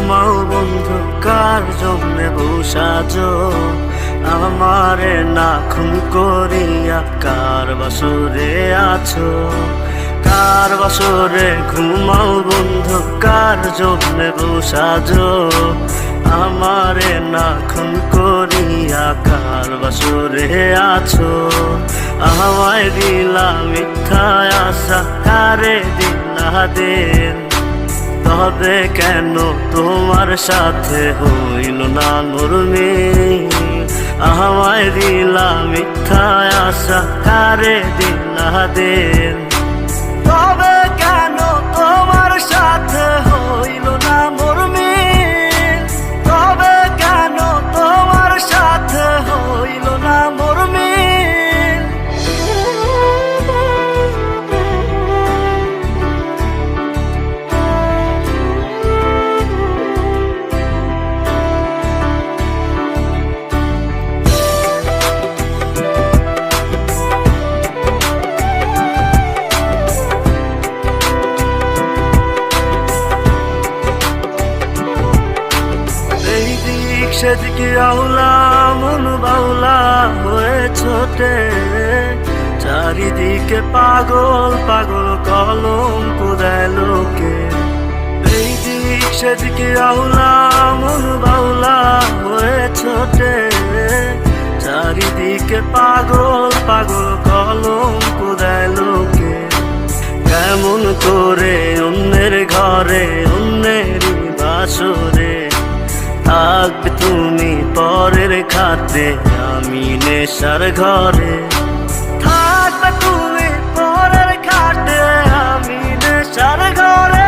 ঘুমাও বন্ধু, কার জন্যে বসাজো আমারে না খুন করিয়া? কার বাসরে আছো, কার বাসরে? ঘুমাও বন্ধু, কার জন্যে বসাজো আমারে না খুন করিয়া? কার বাসরে আছো? আমায় দিলা মিথ্যা আশা, কারে দিলা দিন? তবে কেন তোমার সাথে হইল না নরমিল? আমায় দিলা মিথ্যা আশা, কারে দিলা দিন? তবে কেন তোমার সাথে হইল না নরমিল? তবে কেন তোমার সাথে হইল না নরমিল? সেদিকে আউলা মন বাউলা হয়ে ছোটে, চারিদিকে পাগল পাগল কলঙ্ক দেয় লোকে। এই দিক সেদিকে আউলা মন বাউলা হয়ে ছোটে, চারিদিকে পাগল পাগল কলঙ্ক দেয় লোকে। কেমন করে অন্যের ঘরে অন্যেরই বাসরে থাকবে তুমি পরের খাতে? আমি নেশার ঘরে থাকবে তুমি পরের খাতে, আমি নেশার ঘরে।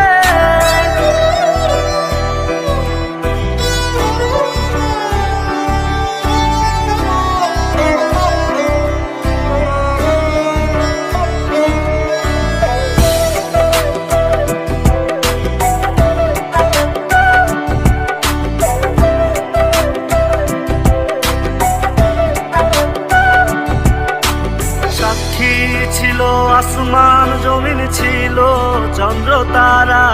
ছিল আসমান জমিন, ছিল চন্দ্র তারা,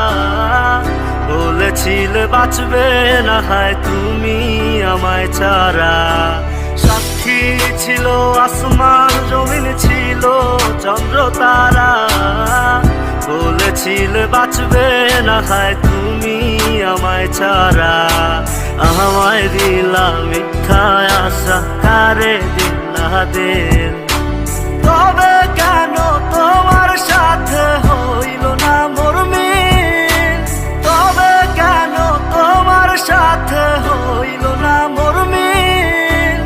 বলেছিলে বাঁচবে না হয় তুমি আমায় ছাড়া। সাক্ষী ছিল আসমান জমিন, ছিল চন্দ্র তারা, বলেছিলে বাঁচবে না হয় তুমি আমায় ছাড়া। আমায় দিলা মিথ্যা আশা, কারে দিলা দিন? তবে কেন তোমার সাথে হইল না মরমিল? তবে কেন তোমার সাথে হইল না মরমিল?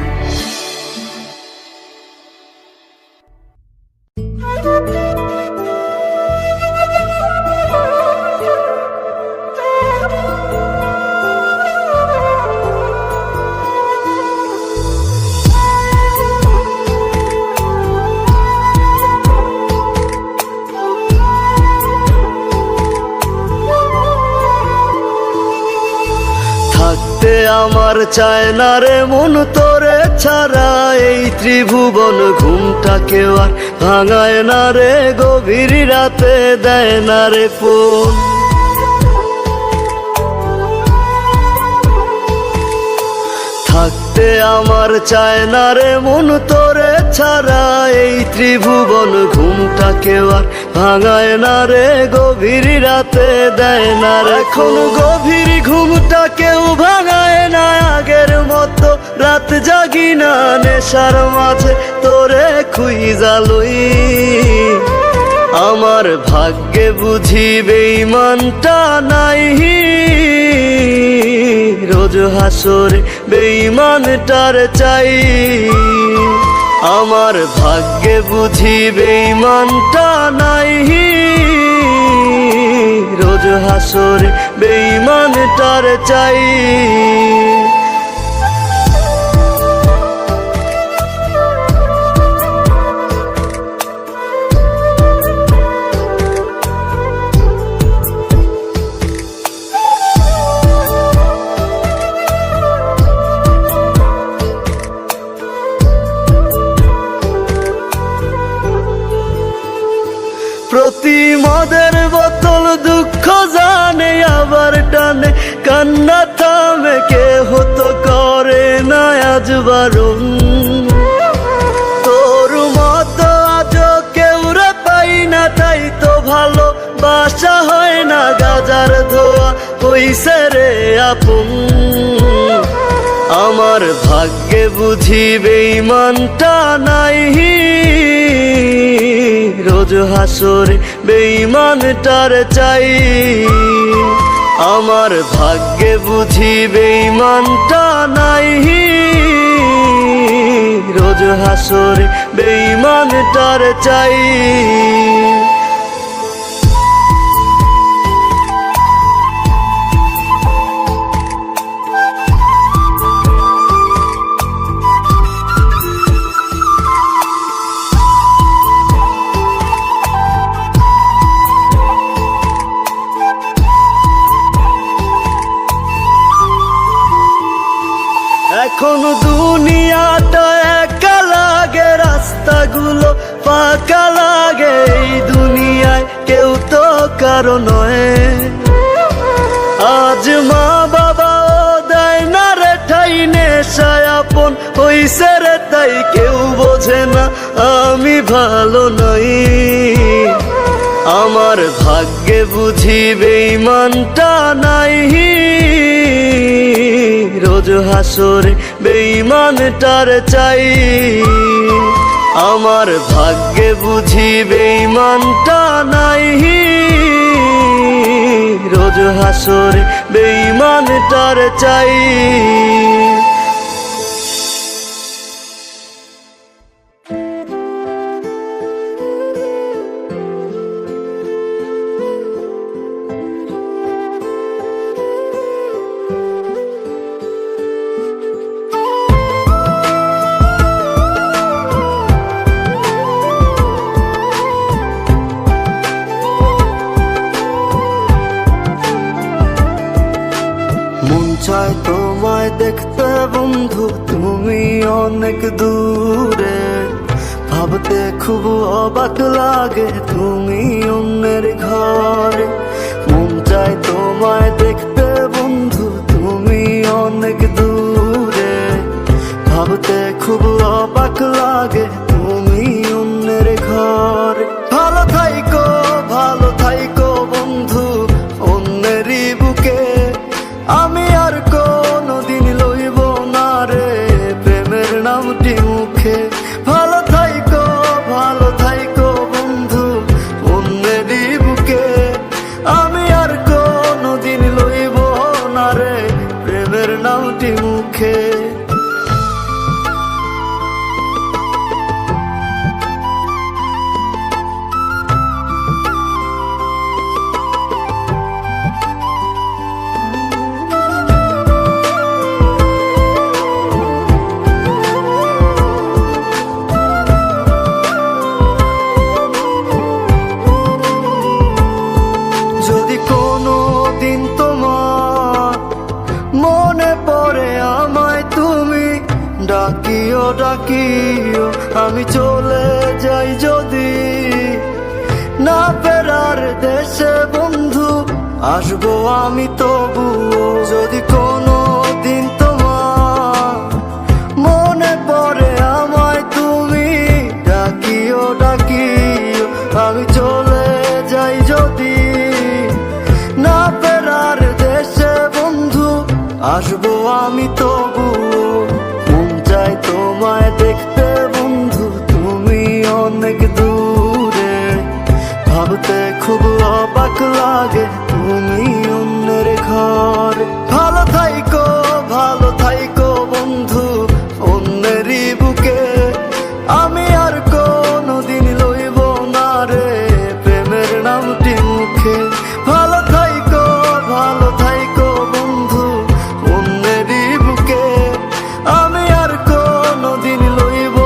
আমার চায় না রে মন তোরে ছাড়া, এই ত্রিভুবন ঘুমটাকে আর ভাঙায় না রে, গভীর রাতে দেয় না রে ফোন। থাকতে আমার চায় না রে মন তোরে ছাড়া, এই ত্রিভুবন ঘুমটাকে আর ভাঙায় না রে, গভীর রাতে দেয় না রে। এখন গভীর ঘুমটা কেউ ভাঙায় না, আগের মতো রাত জাগি না, নেশার মাঝে তোরে খুঁজা লই। আমার ভাগ্যে বুঝি বেঈমানটা নাই, রোজ হাসরে বেঈমানটার চাই। আমার ভাগ্যে বুঝি বেঈমানটা নাই, রোজ হাসরে বেঈমানটার চাই। প্রতি মদের বোতল দুঃখ জানে, আবার টানে কান্না থামে কেহ তো করে না আজ বারণ। তোর মতো আজও কেউ রে পাই না, তাই তো ভালো বাসা হয় না গাজার ধোয়া হইছে রে আপন। আমার ভাগ্যে বুঝি বেঈমানটা নাই, রোজ হাসরে বেঈমানটার চাই। আমার ভাগ্যে বুঝি বেঈমানটা নাই, রোজ হাসরে বেঈমানটার চাই। এখন দুনিয়াটা একা লাগে, রাস্তাগুলো ফাঁকা লাগে, এই দুনিয়ায় কেউ তো কারো নয়। আজ মা বাবাও দেয় না রে ঠাই, নেশায় আপন হইছে রে তাই কেউ বোঝে না আমি ভালো নই। আমার ভাগ্যে বুঝি বেঈমানটা নাই, রোজ হাসরে বেঈমানটার চাই। আমার ভাগ্যে বুঝি বেঈমানটা নাই, রোজ হাসরে বেঈমানটার চাই। মন চায় তোমায় দেখতে বন্ধু, তুমি অনেক দূরে, ভাবতে খুব অবাক লাগে তুমি অন্যের ঘরে। মন চায় তোমায় দেখতে বন্ধু, তুমি অনেক দূরে, ভাবতে খুব অবাক লাগে তুমি অন্যের ঘরে। ভালো থাইকো বন্ধু অন্যেরই বুকে, আমি আর কোনদিন লইব না রে প্রেমের নামটি মুখে। ভালো থাইকো বন্ধু অন্যেরই বুকে, আমি আর কোনদিন লইব না রে প্রেমের নামটি মুখে। যদি কোনো দিন তোমার মনে পড়ে আমায়, তুমি ডাকিও আমি চলে যাই যদি না ফেরার দেশে বন্ধু, আসবো আমি তবুও। যদি কোনো দিন তোমার মনে পড়ে আমায়, তুমি ডাকিও আমি চলে যাই যদি না ফেরার দেশে বন্ধু, আসবো আমি তবুও। মন চায় তোমায় দেখতে বন্ধু, তুমি অনেক দূরে, ভাবতে খুব অবাক লাগে তুমি অন্যের ঘরে। ভালো থাইকো বন্ধু অন্যেরই বুকে, আমি আর কোনদিন লইব না রে প্রেমের নামটি মুখে। ভালো থাইকো বন্ধু অন্যেরই বুকে, আমি আর কোনদিন লইব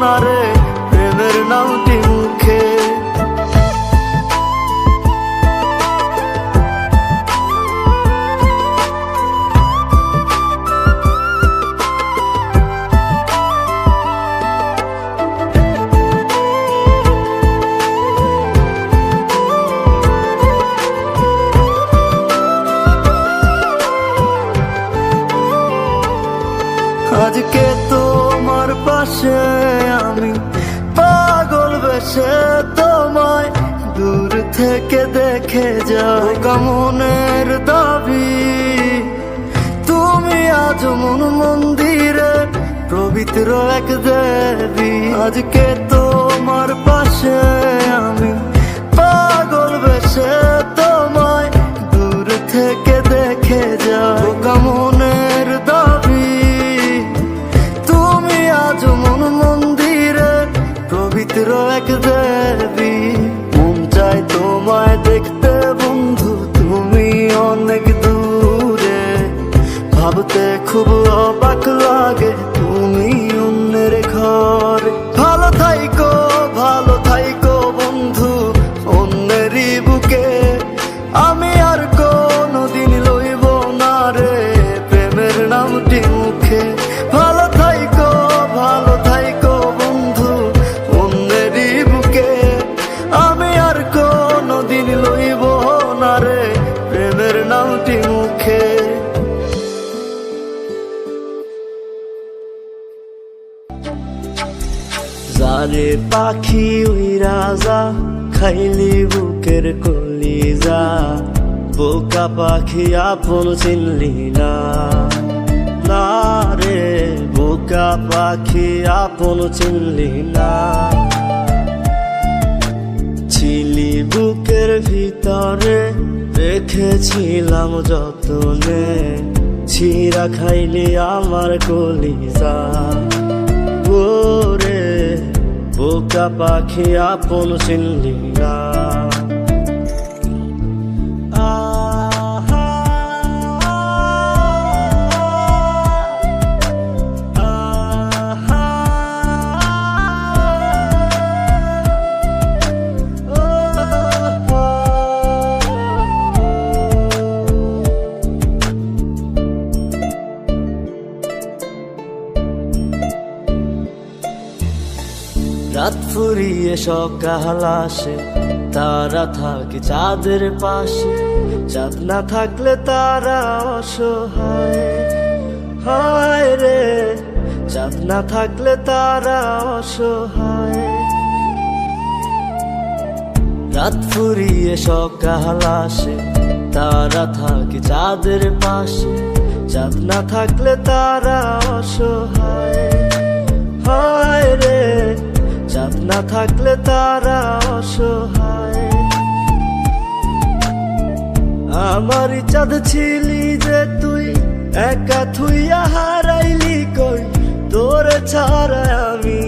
না রে প্রেমের নামটি মুখে। আজকে তোমার পাশে আমি পাগল বেশে তোমায় দূর থেকে দেখে যাই। মনের দাবি তুমি আজ মন মন্দিরে পবিত্র এক দেবী। আজকে তোমার পাশে আমি পাগল বেশে তোমায় দূর থেকে দেখে যাই। মনের দাবি তুমি আজ মন মন্দিরে পবিত্র এক দেবী। মন চায় তোমায় দেখতে বন্ধু, তুমি অনেক দূরে। ভাবতে খুব অবাক লাগে তুমি অন্যের ঘরে। ভালো থাইকো বন্ধু অন্যেরই বুকে। আমি আর কোনদিন লইব না রে প্রেমের নামটি মুখে। ভালো থাইকো বন্ধু অন্যেরই বুকে। আমি আর কোনদিন লইব না রে প্রেমের নামটি মুখে। যারে পাখি উইরা যা খাইলি বুকের কলিজা। বোকা পাখি আপন চিনলি না, না রে বোকা পাখি আপন চিনলি না। ছিলি বুকের ভিতরে রেখেছিলাম যতনে, ছিঁড়া খাইলি আমার কলিজা। ওরে বোকা পাখি আপন চিনলি না। রাত ফুরিয়ে সকাল আসে, তারা থাকে চাঁদের পাশে। চাঁদ না থাকলে তারা অসহায়, হায় রে চাঁদ না থাকলে তারা অসহায়। রাত ফুরিয়ে সকাল আসে, তারা থাকে চাঁদের পাশে। চাঁদ না থাকলে তারা অসহায়, হায় রে চাঁদ না থাকলে তারা অসহায়। আমারই চাঁদ ছিলি যে তুই, একা থুইয়া হারাইলি কই। তোর ছাড়া আমি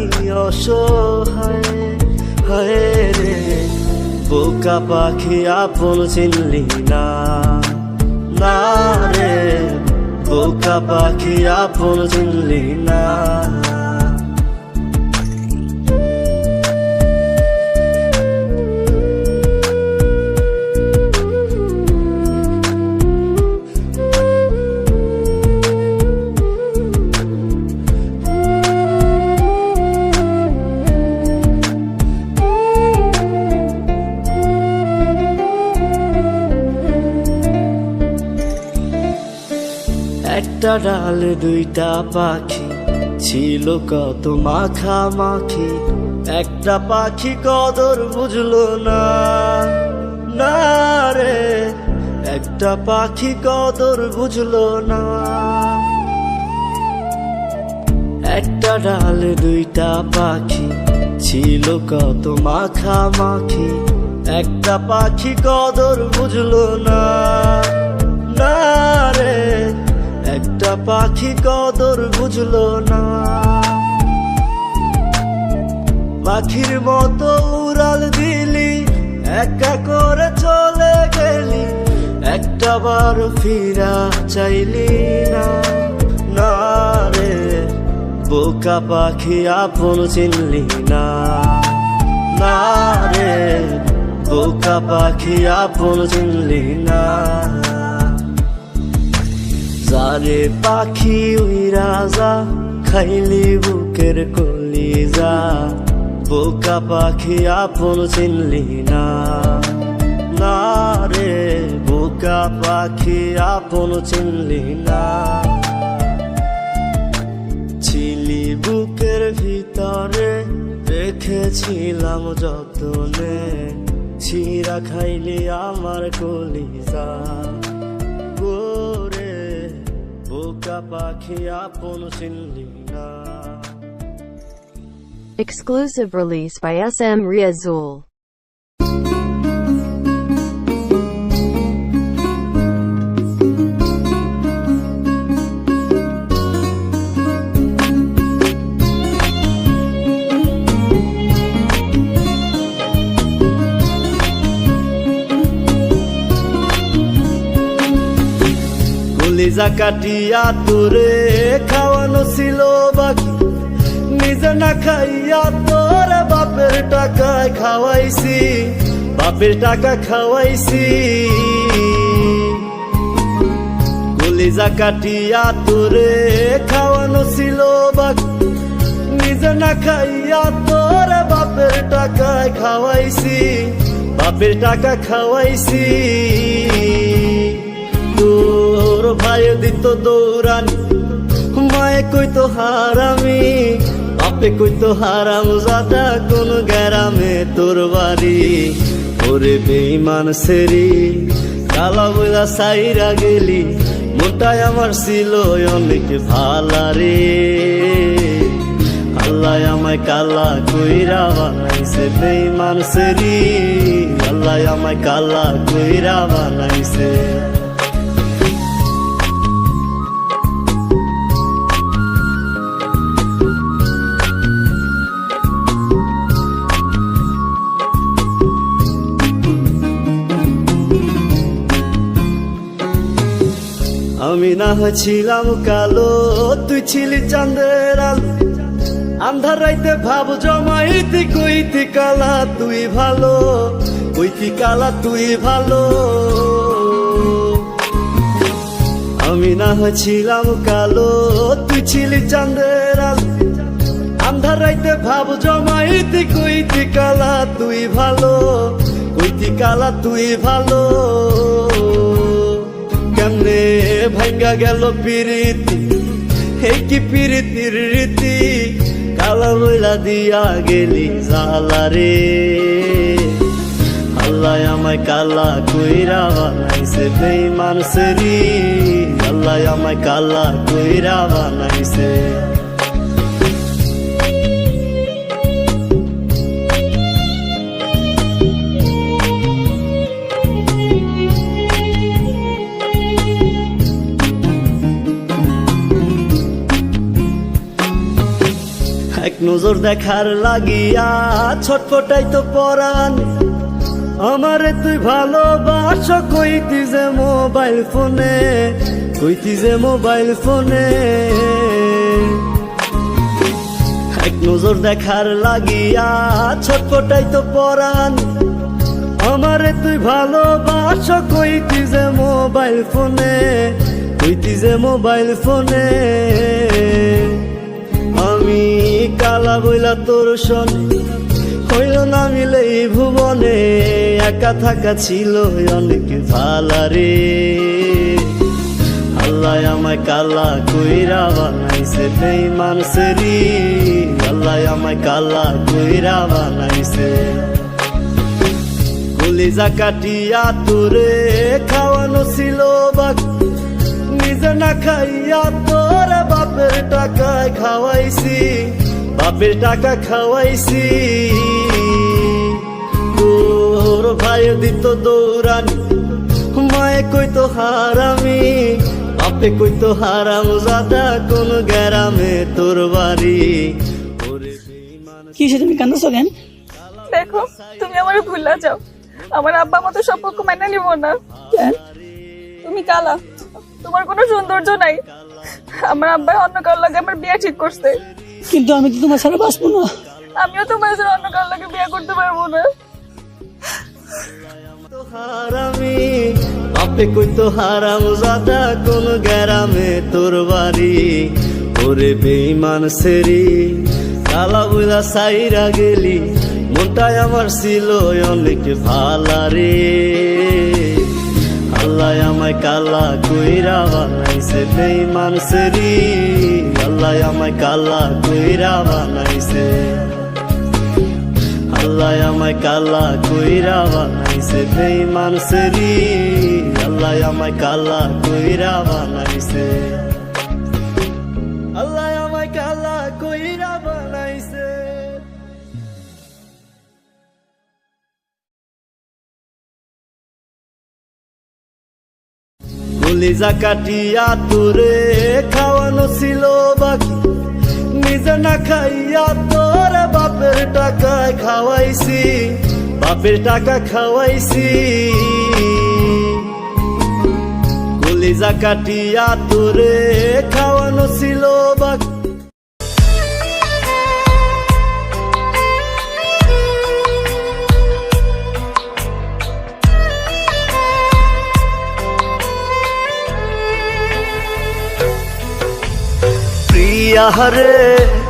অসহায়, হায় রে বোকা পাখি আপন চিনলি না, না রে বোকা পাখি আপন চিনলি না। একটা ডালে দুইটা পাখি ছিল কত মাখামাখি। একটা পাখি কদর বুঝলো না, না রে একটা পাখি কদর বুঝলো না। একটা ডালে দুইটা পাখি ছিল কত মাখামাখি। একটা পাখি কদর বুঝলো না, না রে একটা পাখি কদর বুঝলো না। পাখির মতো উড়াল দিলি, একা করে চলে গেলি। একটা বার ফিরা চাইলি না, না রে বোকা পাখি আপন চিনলি না, না রে বোকা পাখি আপন চিনলি না। যারে পাখি উইরা যা খাইলি বুকের কলিজা। বোকা পাখি আপন চিনলি না, না রে বোকা পাখি আপন চিনলি না। রেখেছিলাম যতনে, ছিঁড়া খাইলে আমার কলিজা গোরে, বোকা পাখি আপন চিনলি না। Exclusive release by SM Riazul. কলিজা কাটিয়া তোরে খাওয়ানো ছিল বাকি, নিজে না খাইয়া তোর বাপের টাকায় খাওয়াইছি, বাপের টাকা খাওয়াইছি। কলিজা কাটিয়া তোরে খাওয়ানো ছিল বাকি, নিজে না খাইয়া তোর বাপের টাকায় খাওয়াইছি, বাপের টাকা খাওয়াইছি। তোর ভাই দিত দৌড়ানি, মায়ে কইতো হারামি, বাপে কইতো হারাম জাদা কোন গ্রামে তোর বাড়ি। ওরে বেঈমান সেরি কালা বইলা সাইরা গেলি, মোটাই আমার ছিল অনেক ভালা রে। আল্লাহ আমায় কালা কইরা বানাইছে বেঈমান সেরি, আল্লাহ আমায় কালা কইরা বানাইছে। আমি না হয়েছিলাম কালো, তুই ছিলি চাঁদের আলো, আন্ধার রাইতে ভাব জমাইতি কইতি কালা তুই ভালো, কইতি কালা তুই ভালো। আমি না হয়েছিলাম কালো, তুই ছিলি চাঁদের আলো, আন্ধার রাইতে ভাব জমাইতি কইতি কালা তুই ভালো, কইতি কালা তুই ভালো। কেমনে ভাঙ্গা গেল পিরিতি, এই কি পিরিতির রীতি, কালা বইলা দিয়া গেলি জালা রে। আল্লাহ আমায় কালা কইরা বানাইছে বেঈমান সেরি, আল্লাহ আমায় কালা কইরা বানাইছে। এক নজর দেখার লাগিয়া ছটফটাই তো পরাণ, আমারে তুই ভালোবাস কইতি যে মোবাইল ফোনে, কইতি যে মোবাইল ফোনে। এক নজর দেখার লাগিয়া ছটফটাই তো পরাণ, আমারে তুই ভালোবাস কইতি যে মোবাইল ফোনে, কইতি যে মোবাইল ফোনে। আমি কালা বইলা তোর শোনে, হইল না মিলে এই ভুবনে, একা থাকা ছিল অনেক ভালা রে। আল্লাহ আমায় কালা কইরা বানাইছে বেঈমান সেরি, আল্লাহ আমায় কালা কইরা বানাইছে। কলিজা কাটিয়া তোরে খাওয়ানো ছিল বাকি, নিজে না খাইয়া তোর বাপের টাকায় খাওয়াইছি, বাপের টাকা খাওয়াইছি। তোর ভাই দিত দৌড়ানি, মায়ে কইতো হারামি, বাপে কইতো হারাম জাদা কোন গ্রামে তোর বাড়ি। কি তুমি কান্দাছো কেন? দেখো তুমি আমার ভুলা যাও, আমার আব্বা মতো সম্পর্ক মেনে নিব না। তুমি কালা, তোমার কোনো সৌন্দর্য নাই। আমার আব্বা অন্য কারোর লাগে আমার বিয়ে ঠিক করছে, কিন্তু আমি তো তোমার ছাড়া বাঁচবো না। আমিও তোমার ছাড়া অন্য কারোর লাগে বিয়ে করতে পারবো না। হারামি, বাপে কইতো হারাম জাদা কোন গ্রামে তোর বাড়ি। ওরে বেঈমান সেরি কালা বইলা সাইরা গেলি, মনটাই আমার ছিল অনেক ভালা রে। আল্লাহ আমায় কালা কইরা বানাইছে বেঈমান সেরি, আল্লাহ আমায় কালা কইরা বানাইছে। আল্লাহ আমায় কালা কইরা বানাইছে বেঈমান সেরি আল্লাহ আমায় কালা কইরা বানাইছে আল্লাহ আমায় কালা কইরা বানাইছে কলিজা কাটিয়া তোরে খাওয়ানো ছিল বাকি নিজে না খাইয়া তোর বাপের টাকায় খাওয়াইছি বাপের টাকা খাওয়াইছি কলিজা কাটিয়া তোরে খাওয়ানো ছিল বাকি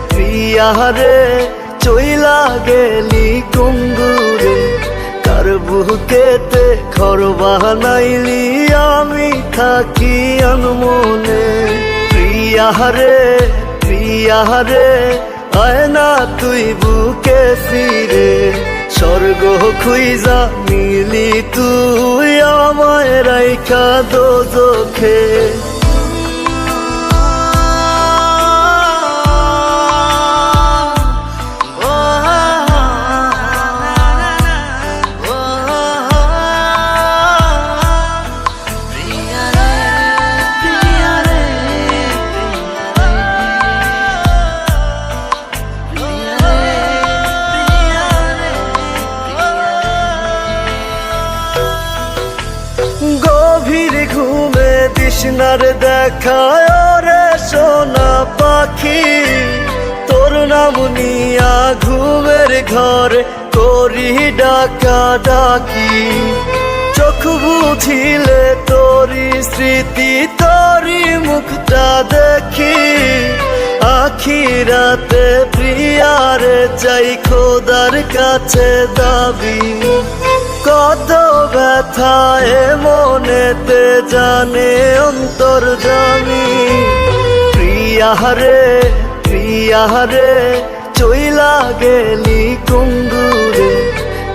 প্রিয়া রে চইলা গেলি কুঙ্গুরে কার বুকেতে ঘর বানাইলি আমি থাকি আনমনে প্রিয়া রে আয় না তুই বুকে ফিরে স্বর্গ খুইজা মিলি তুই আমায় রাইখা দোজখে গভীর ঘুমে তৃষ্ণার দেখায় রে সোনা পাখি তোর নাম নিয়া ঘুমের ঘরে করি ডাকা ডাকি চোখ বুঝিলে তোরি স্মৃতি তোরি মুখটা দেখি আখিরাতে প্রিয়ারে চাই খোদার কাছে দাবি কত ব্যথায় মনেতে জানে অন্তর্যামী প্রিয়া রে চইলা গেলি কুঙ্গুরে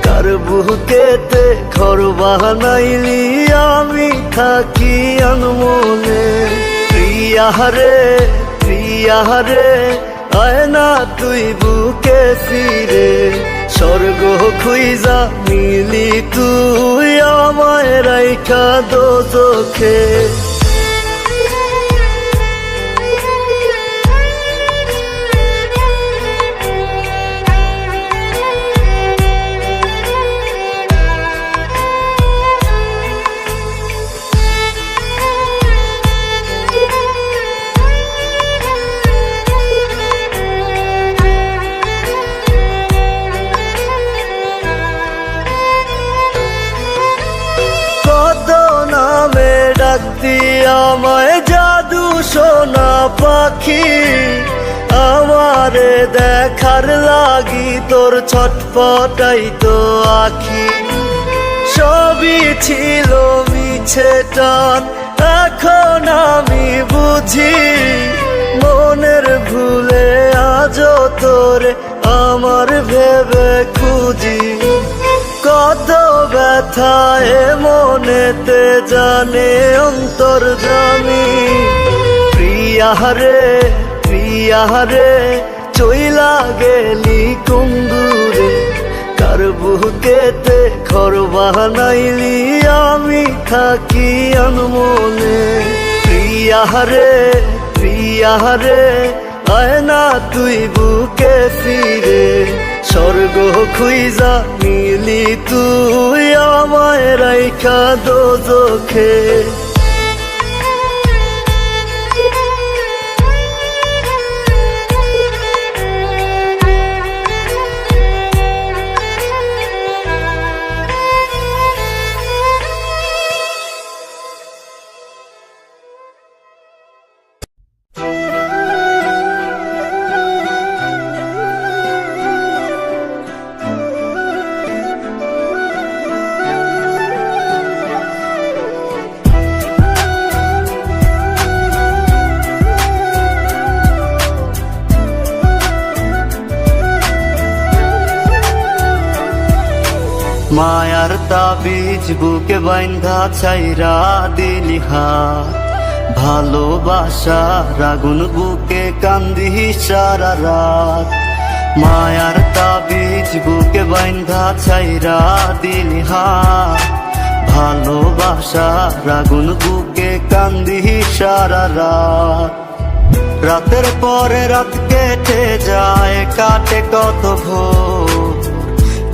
কার বুকেতে ঘর বানাইলি আমি থাকি আনমনে প্রিয়া রে আয় না তুই বুকে ফিরে স্বর্গ খুইজা মিলি তুই আমায় রাইখা দোজখে আমায় জাদু সোনা পাখি আমারে দেখার লাগি তোর ছটপটাই তো আখি সবই ছিল মিছে টান এখন আমি বুঝি মনের ভুলে আজও তোরে আমার ভেবে খুঁজি কত ব্যথায় মনেতে জানে অন্তর্যামী প্রিয়া রে চইলা গেলি কুঙ্গুরে কার বুকেতে ঘর বানাইলি আমি থাকি আনমনে প্রিয়া রে আয় না তুই বুকে ফিরে স্বর্গ খুইজা মিলি তুই আমায় রাইখা দোজখে মায়ার তাবিজ বুকে বাইন্ধা ছাইরা দিলি হাত, ভালোবাসার আগুন বুকে কান্দি সারা রাত। মায়ার তাবিজ বুকে বাইন্ধা ছাইরা দিলি হাত, ভালোবাসার আগুন বুকে কান্দি সারা রাত। রাতের পরে রাত কেটে যায়, কাটে কত ভোর,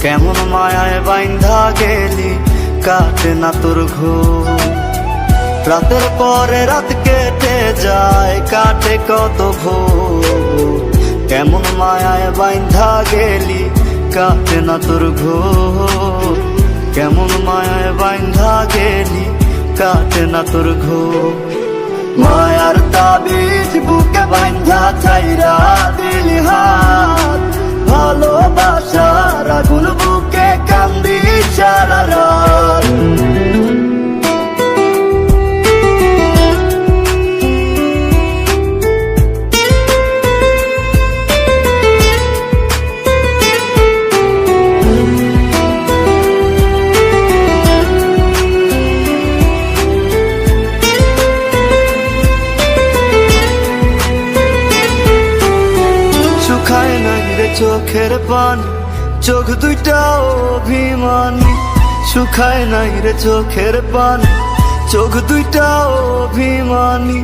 কেমন মায়ায় বাইন্ধা গেলি কাটে না তোর ঘোর। রাতের পরে রাত কেটে যায়, কাটে কত ভোর, কেমন মায়ায় বাইন্ধা গেলি কাটে না তোর ঘোর। কেমন মায়ায় বাইন্ধা গেলি কাটে না তোর ঘোর। মায়ার তাবিজ বুকে বাইন্ধা ছাইরা দিলি হাত, ভালোবাসার আগুন বুকে কান্দি সারা রাত। শুকায় নাই রে চোখের পানি, চোখ দুইটা অভিমানী। শুকায় নাই রে চোখের পানি, চোখ দুইটা অভিমানী।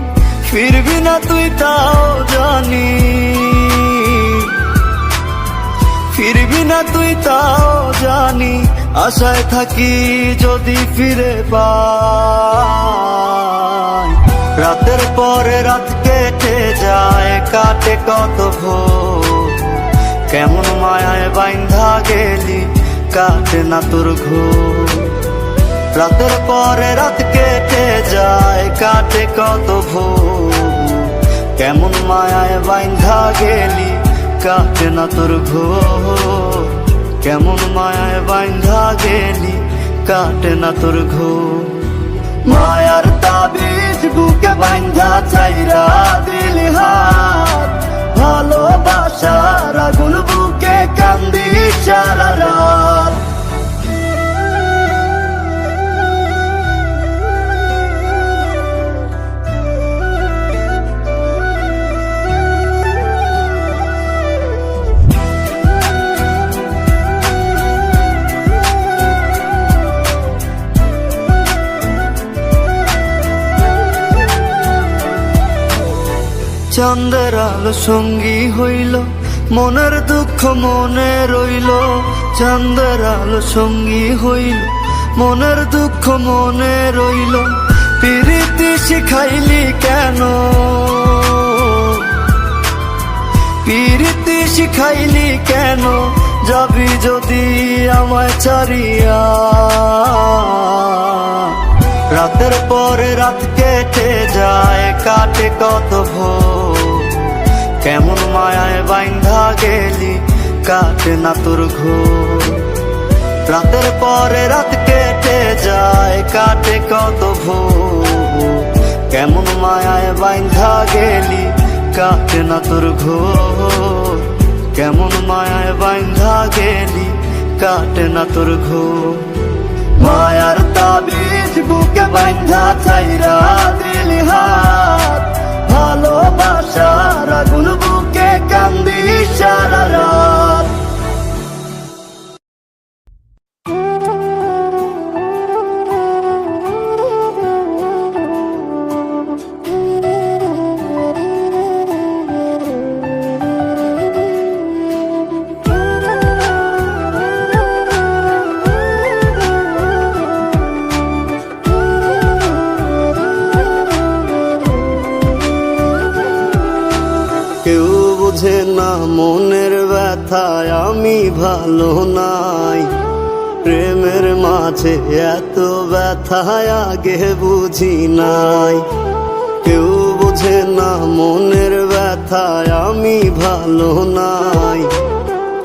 ফিরবি না তুই তাও জানি, ফিরবি না তুই তাও জানি। আশায় থাকি যদি ফিরে পাই। রাতের পরে রাত কেটে যায়, কাটে কত ভোর, কেমন মায়ায় বাইন্ধা গেলি কাটে না তোর ঘোর। রাতের পরে রাত কেটে যায়, কাটে কত ভোর, কেমন মায়ায় বাইন্ধা গেলি কাটে না তোর ঘোর। কেমন মায়ায় বাইন্ধা গেলি কাটে না তোর ঘোর। মায়ার তাবিজ বুকে বাইন্ধা ছাইরা দিলি হাত, ভালোবাসার আগুন বুকে কান্দি সারা রাত। চাঁদের আলো সঙ্গী হইল, মনের দুঃখ মনে রইল। চাঁদের আলো সঙ্গী হইল, মনের দুঃখ মনে রইল। প্রীতি শিখাইলি কেন, প্রীতি শিখাইলি কেন, যাবি যদি আমায় ছাড়িয়া। রাতের পরে রাত কেটে যায়, কাটে কত ভোর, কেমন মায়ায় বাইন্ধা গেলি কাটে না তোর ঘোর। রাতের পরে রাত কেটে যায়, কাটে কত ভোর, কেমন মায়ায় বাইন্ধা গেলি কাটে না তোর ঘোর। কেমন মায়ায় বাইন্ধা গেলি কাটে না তোর ঘোর। মায়ার তাবিজ বুকে বাইন্ধা ছাইরা দিলি হাত, ভালোবাসার আগুন বুকে কান্দি সারা রাত। কেউ বোঝে না মনের ব্যথায় আমি ভালো নাই, প্রেমের মাঝে এত ব্যথায় আগে বুঝি নাই। কেউ বোঝে না মনের ব্যথায় আমি ভালো নাই,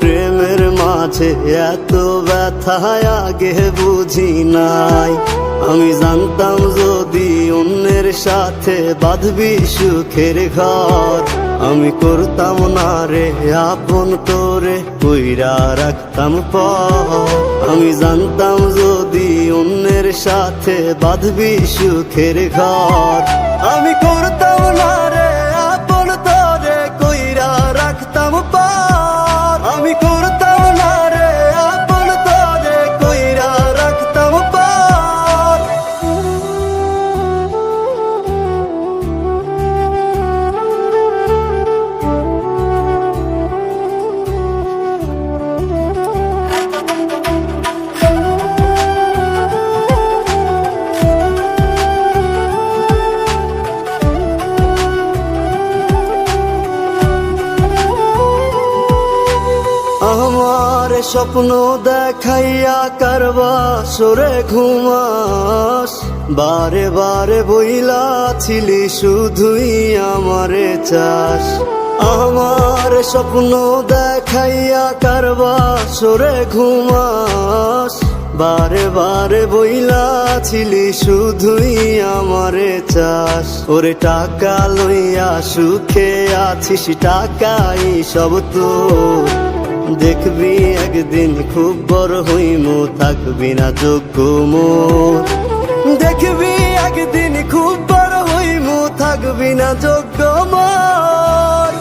প্রেমের মাঝে এত ব্যথায় আগে বুঝি নাই। আমি জানতাম যদি অন্যের সাথে বাঁধবি সুখের ঘর, আমি করতাম না রে আপন তোরে, কইরা রাখতাম পর। আমি জানতাম যদি অন্যের সাথে বাঁধবি সুখের ঘর। আমি করতাম না রে আপন তোরে, কইরা রাখতাম পর। আমি করতাম না রে আপন তোরে, কইরা রাখতাম পর। আমার স্বপ্ন দেখাইয়া কারবা সরে ঘুমাস, বারে বারে বইলা ছিলি শুধুই আমারে চাস। আমার স্বপ্ন দেখাইয়া কারবা সরে ঘুমাস, বারে বারে বইলা ছিলি শুধুই আমারে চাস। ওরে টাকা লইয়া সুখে আছিস, টাকাই সব তোর। দেখবি একদিন খুব বড় হইমু, থাকবি না যোগ্য মোর। দেখবি একদিন খুব বড় হইমু, থাকবি না যোগ্য মোর।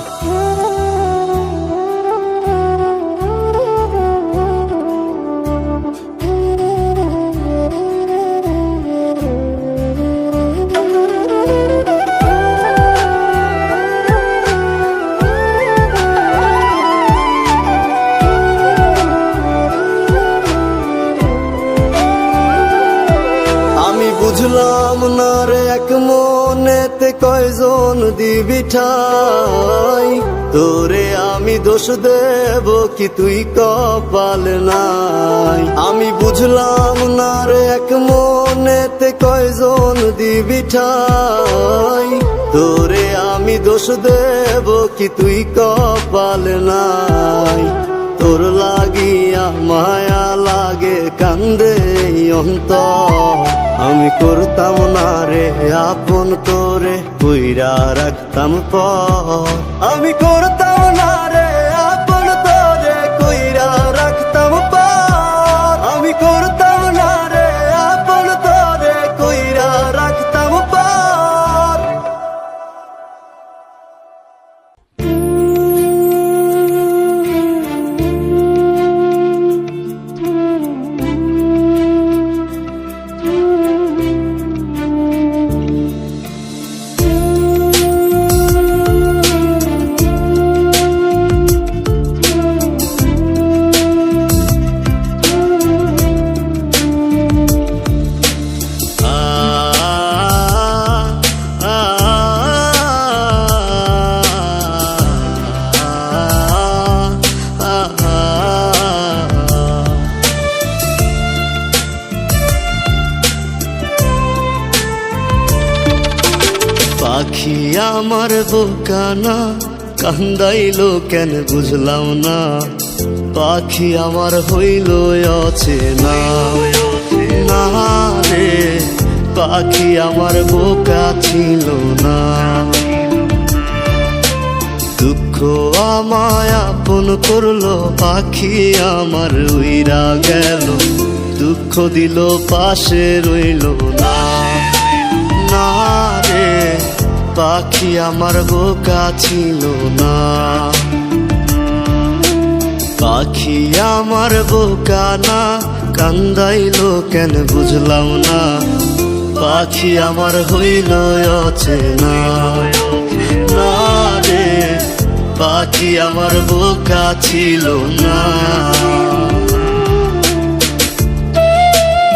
বুঝলাম না রে এক মনেতে কয়জন দিবি ঠাই, তোরে আমি দোষ দেব কি তুই কপাল নাই। আমি বুঝলাম না রে এক মনেতে কয়জন দিবি ঠাই, তোরে আমি দোষ দেব কি তুই কপাল নাই। তোর লাগিয়া মায়া লাগে কান্দে অন্তর। আমি করতাম না রে আপন তোরে, কইরা রাখতাম পর। আমি করতাম না রে আপন তোরে, কইরা রাখতাম পর। আমি করতাম না রে আপন তোরে, কইরা রাখতাম পর। পাখি আমার বোকানা কান্দাইলো কেন বুঝলাম না, পাখি আমার হইল অচেনা। না রে পাখি আমার বোকা ছিল না, দুঃখ আমায় আপন করলো, পাখি আমার উইরা গেল, দুঃখ দিল পাশে রইল না। না রে পাখি আমার বোকা ছিল না, পাখি আমার বোকা না কান্দাইলো কেন বুঝলাম না, পাখি আমার হইল অচেনা। না রে পাখি আমার বোকা ছিল না।